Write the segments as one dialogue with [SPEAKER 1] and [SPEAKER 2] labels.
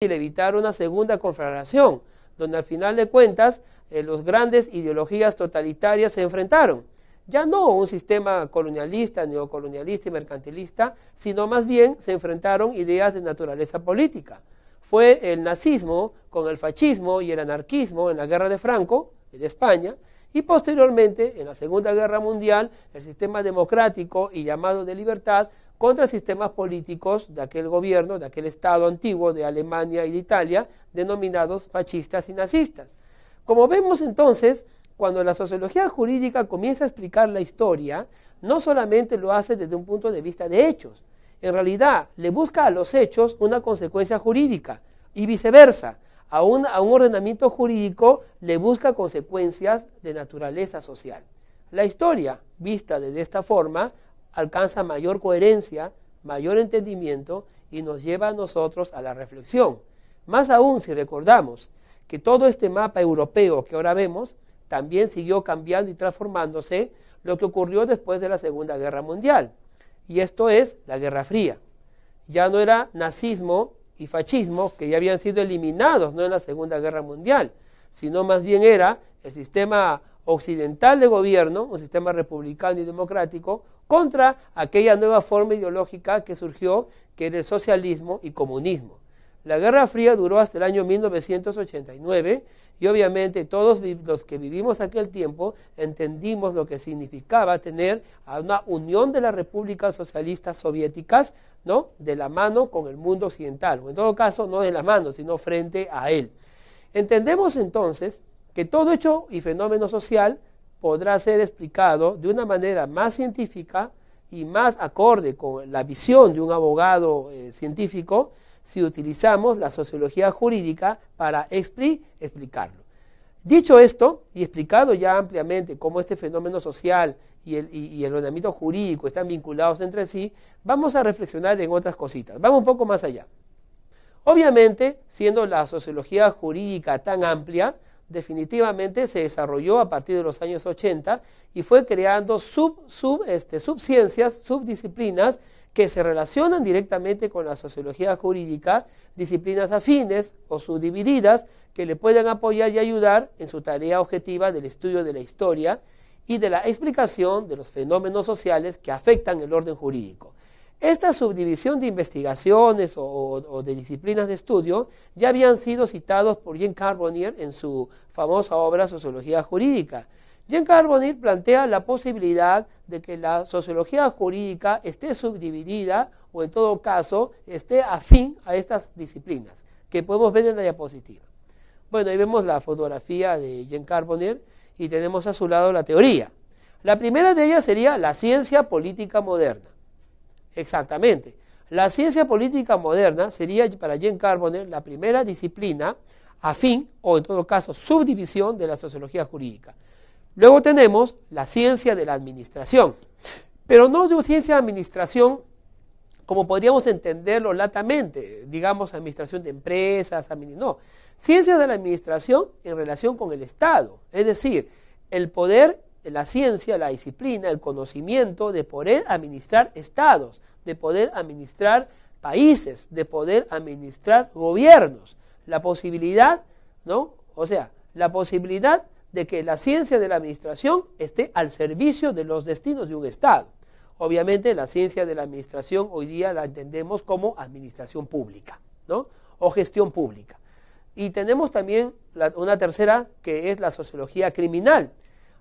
[SPEAKER 1] evitar una segunda conflagración, donde al final de cuentas las grandes ideologías totalitarias se enfrentaron. Ya no un sistema colonialista, neocolonialista y mercantilista, sino más bien se enfrentaron ideas de naturaleza política. Fue el nazismo con el fascismo y el anarquismo en la Guerra de Franco, de España, y posteriormente, en la Segunda Guerra Mundial, el sistema democrático y llamado de libertad contra sistemas políticos de aquel gobierno, de aquel Estado antiguo de Alemania y de Italia, denominados fascistas y nazistas. Como vemos entonces, cuando la sociología jurídica comienza a explicar la historia, no solamente lo hace desde un punto de vista de hechos, en realidad le busca a los hechos una consecuencia jurídica y viceversa. A un ordenamiento jurídico le busca consecuencias de naturaleza social. La historia, vista desde esta forma, alcanza mayor coherencia, mayor entendimiento y nos lleva a nosotros a la reflexión. Más aún si recordamos que todo este mapa europeo que ahora vemos también siguió cambiando y transformándose lo que ocurrió después de la Segunda Guerra Mundial. Y esto es la Guerra Fría. Ya no era nazismo y fascismo que ya habían sido eliminados no en la Segunda Guerra Mundial, sino más bien era el sistema occidental de gobierno, un sistema republicano y democrático, contra aquella nueva forma ideológica que surgió, que era el socialismo y comunismo. La Guerra Fría duró hasta el año 1989 y obviamente todos los que vivimos aquel tiempo entendimos lo que significaba tener a una unión de las repúblicas socialistas soviéticas, ¿no?, de la mano con el mundo occidental, o en todo caso no de la mano, sino frente a él. Entendemos entonces que todo hecho y fenómeno social podrá ser explicado de una manera más científica y más acorde con la visión de un abogado científico si utilizamos la sociología jurídica para explicarlo. Dicho esto, y explicado ya ampliamente cómo este fenómeno social y el ordenamiento jurídico están vinculados entre sí, vamos a reflexionar en otras cositas. Vamos un poco más allá. Obviamente, siendo la sociología jurídica tan amplia, definitivamente se desarrolló a partir de los años 80 y fue creando subciencias, subdisciplinas que se relacionan directamente con la sociología jurídica, disciplinas afines o subdivididas que le pueden apoyar y ayudar en su tarea objetiva del estudio de la historia y de la explicación de los fenómenos sociales que afectan el orden jurídico. Esta subdivisión de investigaciones o de disciplinas de estudio ya habían sido citados por Jean Carbonnier en su famosa obra Sociología Jurídica. Jean Carbonnier plantea la posibilidad de que la sociología jurídica esté subdividida o en todo caso esté afín a estas disciplinas que podemos ver en la diapositiva. Bueno, ahí vemos la fotografía de Jean Carbonnier y tenemos a su lado la teoría. La primera de ellas sería la ciencia política moderna. Exactamente. La ciencia política moderna sería para Jean Carbonnier la primera disciplina afín o en todo caso subdivisión de la sociología jurídica. Luego tenemos la ciencia de la administración, pero no de ciencia de administración como podríamos entenderlo latamente, digamos administración de empresas, no. Ciencia de la administración en relación con el Estado, es decir, el poder, la ciencia, la disciplina, el conocimiento de poder administrar estados, de poder administrar países, de poder administrar gobiernos, la posibilidad, ¿no? O sea, la posibilidad de que la ciencia de la administración esté al servicio de los destinos de un Estado. Obviamente la ciencia de la administración hoy día la entendemos como administración pública, ¿no?, o gestión pública. Y tenemos también una tercera que es la sociología criminal.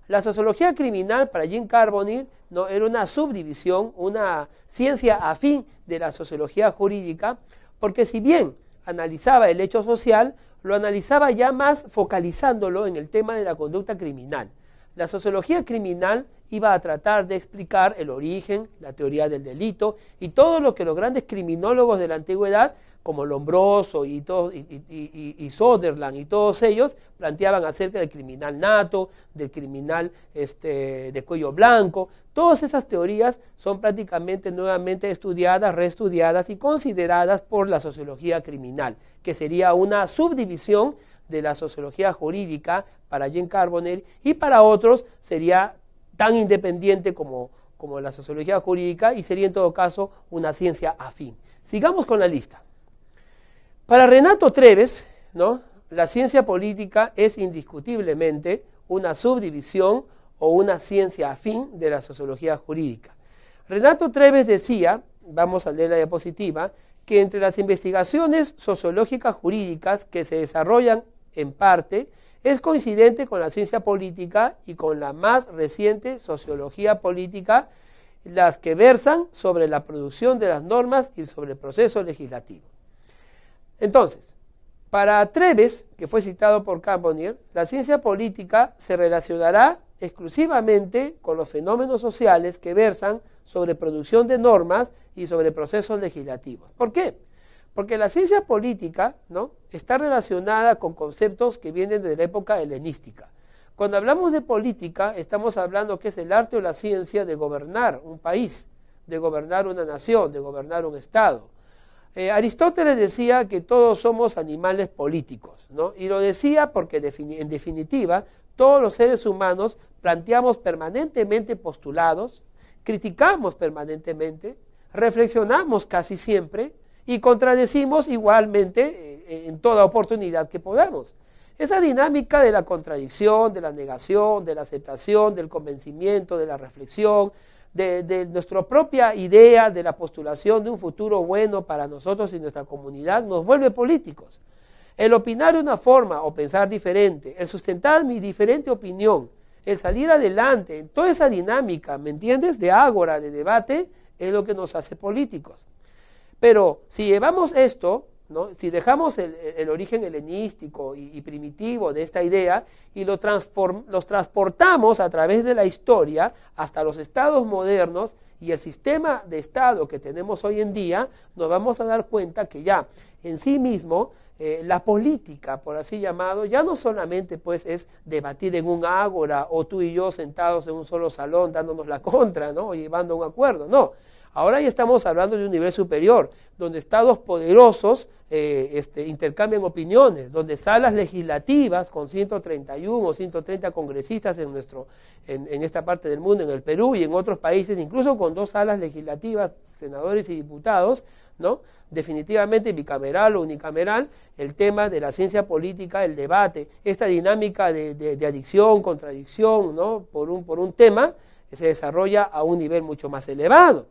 [SPEAKER 1] La sociología criminal para Jean Carbonnier no era una subdivisión, una ciencia afín de la sociología jurídica, porque si bien analizaba el hecho social, lo analizaba ya más focalizándolo en el tema de la conducta criminal. La sociología criminal iba a tratar de explicar el origen, la teoría del delito y todo lo que los grandes criminólogos de la antigüedad, como Lombroso y Söderland y todos ellos, planteaban acerca del criminal nato, del criminal de cuello blanco. Todas esas teorías son prácticamente nuevamente estudiadas, reestudiadas y consideradas por la sociología criminal, que sería una subdivisión de la sociología jurídica para Jean Carbonnier y para otros sería tan independiente como la sociología jurídica y sería en todo caso una ciencia afín. Sigamos con la lista. Para Renato Treves, ¿no?, la ciencia política es indiscutiblemente una subdivisión o una ciencia afín de la sociología jurídica. Renato Treves decía, vamos a leer la diapositiva, que entre las investigaciones sociológicas jurídicas que se desarrollan en parte es coincidente con la ciencia política y con la más reciente sociología política, las que versan sobre la producción de las normas y sobre el proceso legislativo. Entonces, para Treves, que fue citado por Carbonnier, la ciencia política se relacionará exclusivamente con los fenómenos sociales que versan sobre producción de normas y sobre procesos legislativos. ¿Por qué? Porque la ciencia política, ¿no?, está relacionada con conceptos que vienen de la época helenística. Cuando hablamos de política, estamos hablando que es el arte o la ciencia de gobernar un país, de gobernar una nación, de gobernar un estado. Aristóteles decía que todos somos animales políticos, ¿no? Y lo decía porque en definitiva todos los seres humanos planteamos permanentemente postulados, criticamos permanentemente, reflexionamos casi siempre y contradecimos igualmente en toda oportunidad que podamos. Esa dinámica de la contradicción, de la negación, de la aceptación, del convencimiento, de la reflexión, de nuestra propia idea, de la postulación de un futuro bueno para nosotros y nuestra comunidad, nos vuelve políticos. El opinar de una forma o pensar diferente, el sustentar mi diferente opinión, el salir adelante, en toda esa dinámica, ¿me entiendes?, de ágora, de debate, es lo que nos hace políticos. Pero si llevamos esto, ¿no?, si dejamos el origen helenístico y primitivo de esta idea y los transportamos a través de la historia hasta los estados modernos y el sistema de estado que tenemos hoy en día, nos vamos a dar cuenta que ya en sí mismo la política, por así llamado, ya no solamente pues es debatir en un ágora o tú y yo sentados en un solo salón dándonos la contra, ¿no?, o llevando un acuerdo, no. Ahora ya estamos hablando de un nivel superior, donde estados poderosos intercambian opiniones, donde salas legislativas con 131 o 130 congresistas en esta parte del mundo, en el Perú y en otros países, incluso con 2 salas legislativas, senadores y diputados, ¿no?, definitivamente bicameral o unicameral, el tema de la ciencia política, el debate, esta dinámica de adicción, contradicción, ¿no?, por un tema, se desarrolla a un nivel mucho más elevado,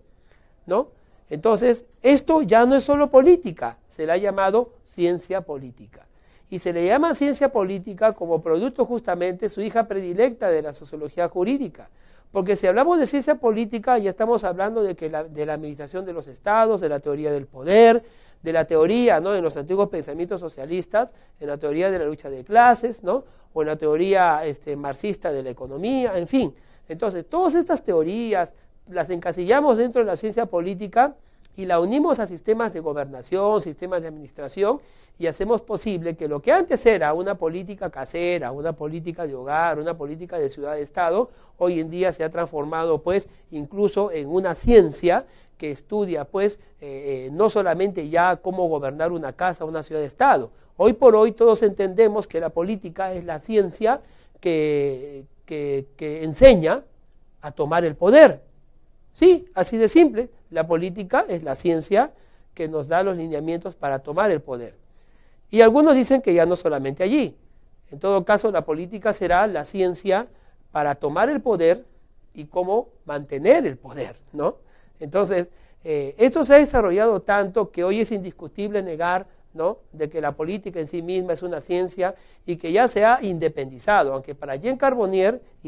[SPEAKER 1] ¿no? Entonces, esto ya no es solo política, se le ha llamado ciencia política. Y se le llama ciencia política como producto justamente su hija predilecta de la sociología jurídica. Porque si hablamos de ciencia política, ya estamos hablando de la administración de los estados, de la teoría del poder, de la teoría, ¿no?, en los antiguos pensamientos socialistas, en la teoría de la lucha de clases, ¿no?, o en la teoría marxista de la economía, en fin. Entonces, todas estas teorías las encasillamos dentro de la ciencia política y la unimos a sistemas de gobernación, sistemas de administración, y hacemos posible que lo que antes era una política casera, una política de hogar, una política de ciudad-estado, hoy en día se ha transformado pues incluso en una ciencia que estudia pues no solamente ya cómo gobernar una casa, una ciudad-estado. Hoy por hoy todos entendemos que la política es la ciencia que enseña a tomar el poder. Sí, así de simple, la política es la ciencia que nos da los lineamientos para tomar el poder. Y algunos dicen que ya no solamente allí. En todo caso, la política será la ciencia para tomar el poder y cómo mantener el poder, ¿no? Entonces, esto se ha desarrollado tanto que hoy es indiscutible negar, ¿no?, de que la política en sí misma es una ciencia y que ya se ha independizado, aunque para Jean Carbonnier